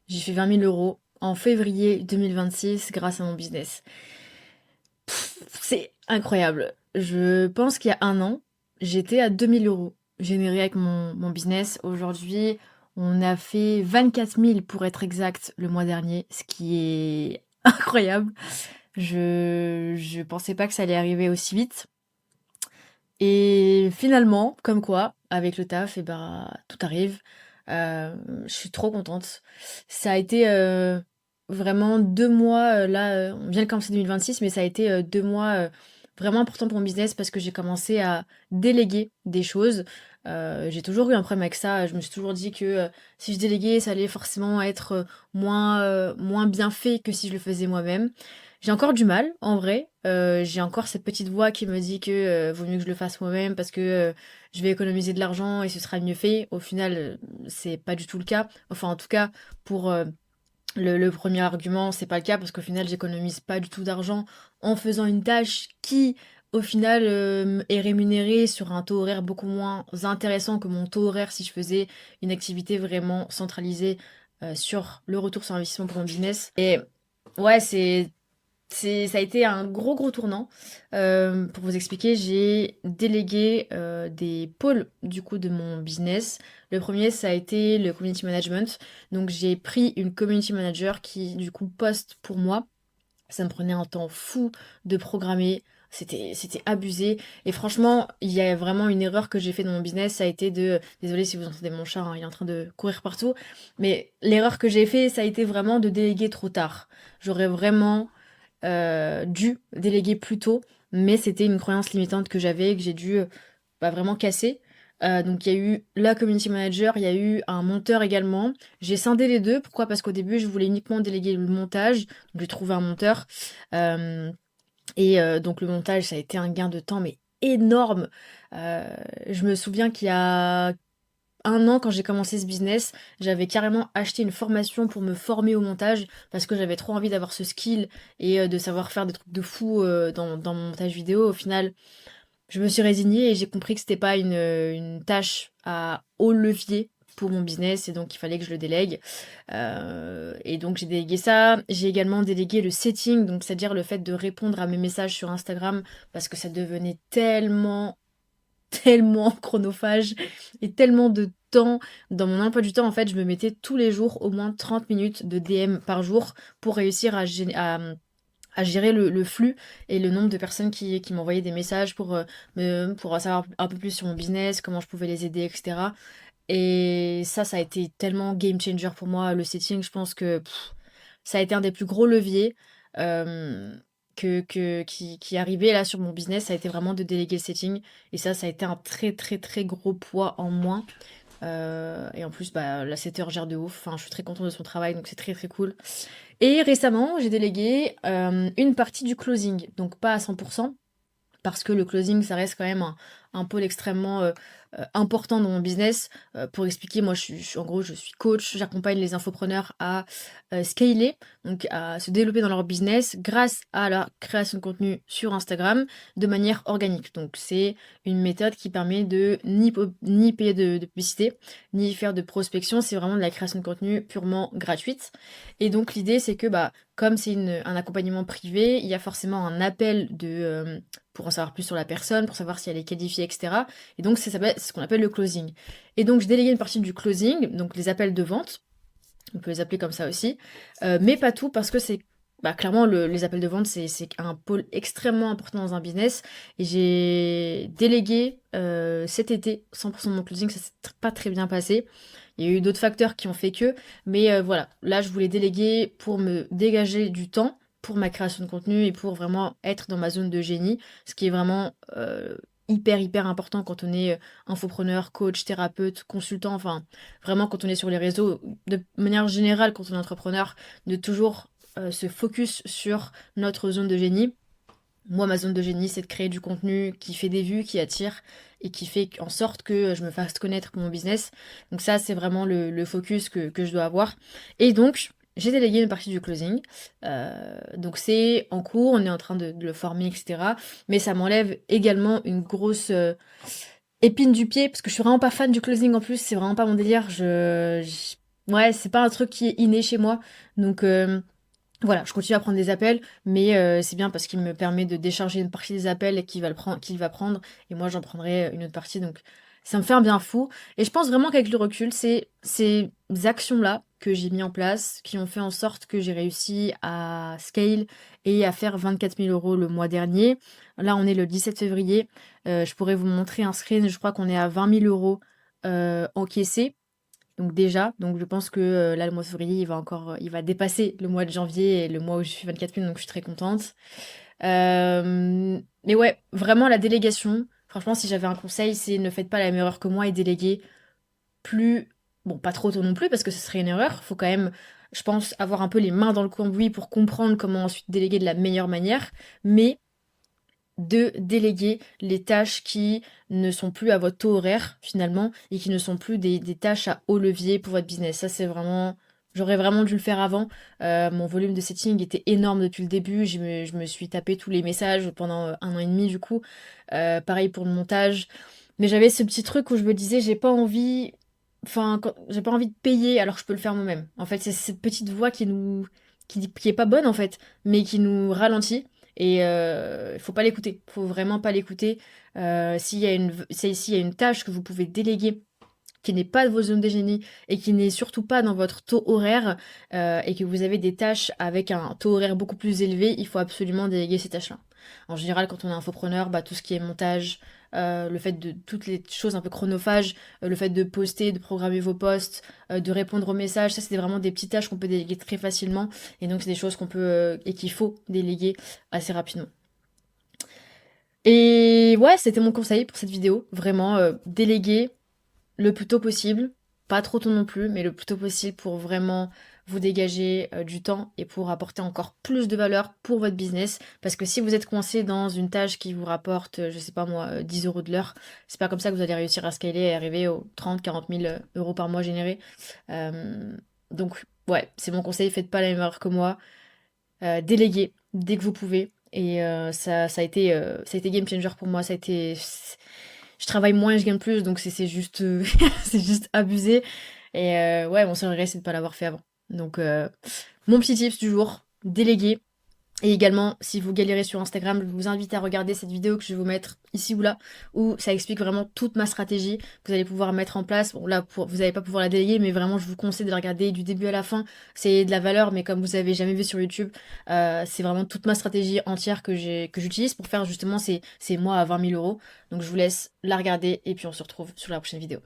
J'ai fait 20 000 euros en février 2026 grâce à mon business. C'est incroyable. Je pense qu'il y a un an, j'étais à 2 000 euros générés avec mon business. Aujourd'hui, on a fait 24 000 pour être exact le mois dernier, ce qui est incroyable. Je pensais pas que ça allait arriver aussi vite. Et finalement, comme quoi, avec le taf, et ben, tout arrive. Je suis trop contente. Ça a été vraiment 2 mois, là, on vient de commencer 2026, mais ça a été 2 mois vraiment importants pour mon business parce que j'ai commencé à déléguer des choses. J'ai toujours eu un problème avec ça. Je me suis toujours dit que si je déléguais, ça allait forcément être moins bien fait que si je le faisais moi-même. J'ai encore du mal, en vrai. J'ai encore cette petite voix qui me dit que vaut mieux que je le fasse moi-même parce que je vais économiser de l'argent et ce sera mieux fait. Au final, c'est pas du tout le cas. Enfin, en tout cas, pour le premier argument, c'est pas le cas parce qu'au final, j'économise pas du tout d'argent en faisant une tâche qui, au final, est rémunérée sur un taux horaire beaucoup moins intéressant que mon taux horaire si je faisais une activité vraiment centralisée sur le retour sur investissement pour mon business. Et ouais, ça a été un gros tournant. Pour vous expliquer, j'ai délégué des pôles du coup de mon business. Le premier, ça a été le community management. Donc j'ai pris une community manager qui du coup poste pour moi. Ça me prenait un temps fou de programmer. C'était abusé. Et franchement, il y a vraiment une erreur que j'ai fait dans mon business. Ça a été de... Désolée si vous entendez mon chat, hein, il est en train de courir partout. Mais l'erreur que j'ai fait, ça a été vraiment de déléguer trop tard. J'aurais vraiment dû déléguer plus tôt, mais c'était une croyance limitante que j'avais et que j'ai dû vraiment casser. Donc il y a eu la community manager, il y a eu un monteur également. J'ai scindé les deux. Pourquoi? Parce qu'au début, je voulais uniquement déléguer le montage. Donc j'ai trouvé un monteur. Euh, donc le montage, ça a été un gain de temps, mais énorme. Euh, je me souviens qu'il y a un an, quand j'ai commencé ce business, j'avais carrément acheté une formation pour me former au montage parce que j'avais trop envie d'avoir ce skill et de savoir faire des trucs de fou dans mon montage vidéo. Au final, je me suis résignée et j'ai compris que c'était pas une tâche à haut levier pour mon business et donc il fallait que je le délègue. Et donc j'ai délégué ça. J'ai également délégué le setting, donc c'est-à-dire le fait de répondre à mes messages sur Instagram parce que ça devenait tellement chronophage et tellement de temps dans mon emploi du temps. En fait, je me mettais tous les jours au moins 30 minutes de DM par jour pour réussir à gérer le flux et le nombre de personnes qui m'envoyaient des messages pour en savoir un peu plus sur mon business, comment je pouvais les aider, etc. Et ça a été tellement game changer pour moi. Le setting, je pense que ça a été un des plus gros leviers euh, qui arrivait là sur mon business. Ça a été vraiment de déléguer le setting. Et ça a été un très gros poids en moins. Et en plus, bah, la 7 heures gère de ouf. Enfin, je suis très contente de son travail, donc c'est très cool. Et récemment, j'ai délégué une partie du closing. Donc pas à 100%, parce que le closing, ça reste quand même un pôle extrêmement important dans mon business. Pour expliquer, moi, en gros, je suis coach, j'accompagne les infopreneurs à scaler, donc à se développer dans leur business grâce à la création de contenu sur Instagram de manière organique. Donc, c'est une méthode qui permet de ni payer de publicité, ni faire de prospection. C'est vraiment de la création de contenu purement gratuite. Et donc, l'idée, c'est que, bah, comme c'est un accompagnement privé, il y a forcément un appel pour en savoir plus sur la personne, pour savoir si elle est qualifiée, etc. Et donc, c'est ce qu'on appelle le closing. Et donc, je déléguais une partie du closing, donc les appels de vente, on peut les appeler comme ça aussi, mais pas tout, parce que c'est clairement, les appels de vente, c'est un pôle extrêmement important dans un business. Et j'ai délégué cet été 100% de mon closing, ça s'est pas très bien passé. Il y a eu d'autres facteurs qui ont fait que, mais voilà, là, je voulais déléguer pour me dégager du temps pour ma création de contenu et pour vraiment être dans ma zone de génie, ce qui est vraiment hyper important quand on est infopreneur, coach, thérapeute, consultant, enfin vraiment quand on est sur les réseaux, de manière générale quand on est entrepreneur, de toujours se focus sur notre zone de génie. Moi, ma zone de génie, c'est de créer du contenu qui fait des vues, qui attire et qui fait en sorte que je me fasse connaître pour mon business. Donc ça, c'est vraiment le focus que je dois avoir. Et donc, j'ai délégué une partie du closing. Donc c'est en cours, on est en train de le former, etc. Mais ça m'enlève également une grosse épine du pied, parce que je suis vraiment pas fan du closing en plus, c'est vraiment pas mon délire. ouais, c'est pas un truc qui est inné chez moi. Donc, voilà, je continue à prendre des appels, mais c'est bien parce qu'il me permet de décharger une partie des appels et qu'il va prendre, et moi j'en prendrai une autre partie. Donc ça me fait un bien fou. Et je pense vraiment qu'avec le recul, c'est ces actions-là que j'ai mis en place qui ont fait en sorte que j'ai réussi à scale et à faire 24 000 euros le mois dernier. Là, on est le 17 février. Je pourrais vous montrer un screen, je crois qu'on est à 20 000 euros encaissés. Donc déjà, donc je pense que là, le mois de février, il va dépasser le mois de janvier et le mois où je suis 24 000, donc je suis très contente. Mais ouais, vraiment la délégation. Franchement, si j'avais un conseil, c'est ne faites pas la même erreur que moi et déléguez plus, bon, pas trop tôt non plus parce que ce serait une erreur. Faut quand même, je pense, avoir un peu les mains dans le cambouis pour comprendre comment ensuite déléguer de la meilleure manière. Mais de déléguer les tâches qui ne sont plus à votre taux horaire finalement et qui ne sont plus des tâches à haut levier pour votre business. Ça, c'est vraiment... J'aurais vraiment dû le faire avant. Mon volume de setting était énorme depuis le début. Je me suis tapé tous les messages pendant 1 an et demi du coup. Pareil pour le montage. Mais j'avais ce petit truc où je me disais, j'ai pas envie... Enfin, j'ai pas envie de payer alors que je peux le faire moi-même. En fait, c'est cette petite voix qui est pas bonne en fait, mais qui nous ralentit. Et il faut pas l'écouter. Faut vraiment pas l'écouter. S'il y a une tâche que vous pouvez déléguer qui n'est pas de vos zones de génie et qui n'est surtout pas dans votre taux horaire et que vous avez des tâches avec un taux horaire beaucoup plus élevé, il faut absolument déléguer ces tâches-là. En général, quand on est infopreneur, bah, tout ce qui est montage, le fait de toutes les choses un peu chronophages, le fait de poster, de programmer vos posts, de répondre aux messages, ça c'est vraiment des petites tâches qu'on peut déléguer très facilement et donc c'est des choses qu'on peut et qu'il faut déléguer assez rapidement. Et ouais, c'était mon conseil pour cette vidéo, vraiment déléguer le plus tôt possible, pas trop tôt non plus, mais le plus tôt possible pour vraiment vous dégager du temps et pour apporter encore plus de valeur pour votre business. Parce que si vous êtes coincé dans une tâche qui vous rapporte, je sais pas moi, 10 euros de l'heure, c'est pas comme ça que vous allez réussir à scaler et arriver aux 30 000 40 000 euros par mois générés. Euh, donc, ouais, c'est mon conseil, faites pas la même erreur que moi. Déléguez dès que vous pouvez. Et ça a été game changer pour moi. Je travaille moins et je gagne plus, donc c'est juste, c'est juste abusé. Et ouais, mon seul regret, c'est de ne pas l'avoir fait avant. Donc, mon petit tips du jour, déléguer. Et également, si vous galérez sur Instagram, je vous invite à regarder cette vidéo que je vais vous mettre ici ou là, où ça explique vraiment toute ma stratégie que vous allez pouvoir mettre en place. Bon, là, vous n'allez pas pouvoir la déléguer, mais vraiment, je vous conseille de la regarder du début à la fin. C'est de la valeur, mais comme vous avez jamais vu sur YouTube, c'est vraiment toute ma stratégie entière que j'utilise pour faire justement ces mois à 20 000 euros. Donc, je vous laisse la regarder et puis on se retrouve sur la prochaine vidéo.